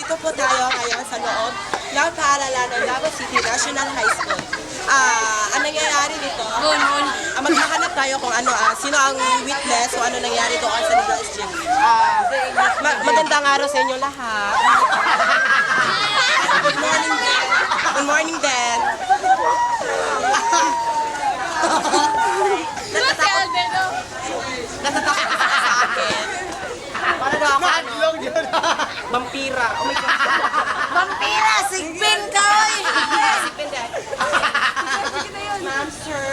nandito po tayo ngayon sa loob ng paaralan ng Davao City National High School. Ang nangyayari dito, maghahanap tayo kung ano, sino ang witness o ano nangyayari doon sa Little Street. Magandang araw sa inyo lahat. Good morning, Dan. Good morning, Dan. Natatakot ka sa akin. Para daw ako, ano? Vampira. Oh my God. Vampira! Sigbin ka, oy! Sigbin, Dan. Ma'am, sir.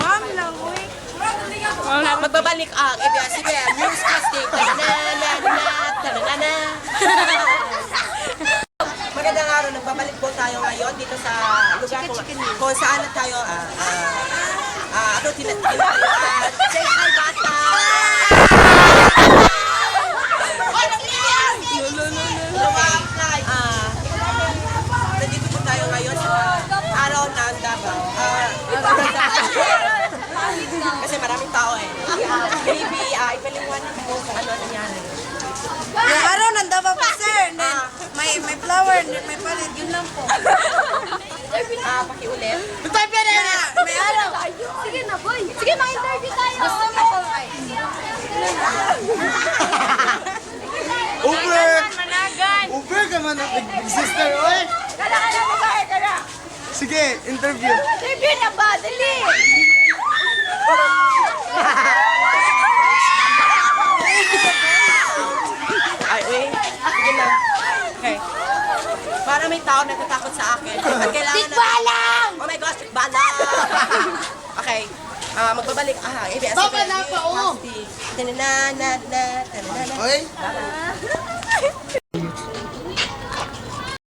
Ma'am lang, oy. Magbabalik ang ABS-CBN News Casting. Magandang araw, nagbabalik po tayo ngayon dito sa lugar kung saan tayo tinatayuan. Say hi, bata! Nandito po tayo ngayon sa araw ng Davao. Kasi maraming tao eh. Maybe, ipaliwanag mo kung ano nangyari. Yung araw ng Davao pa, sir. Then, may flower, may palit. Yun lang po. Pakiulit. May araw. Sige na, boy. Sige, ma-interview tayo. Gusto mo ko, ay. Uber! Managan. Uber ka man, big sister, oy! Kala ka na, babae ka na. Sige, interview. Interview na ba? Dali. Ay, uy. Sige na. Okay. Para may tao natatakot sa akin. Tikbalang! Oh my gosh, tikbalang! Okay. Magbabalik. ABS. Baba na pa, oh! Tanana. Oy!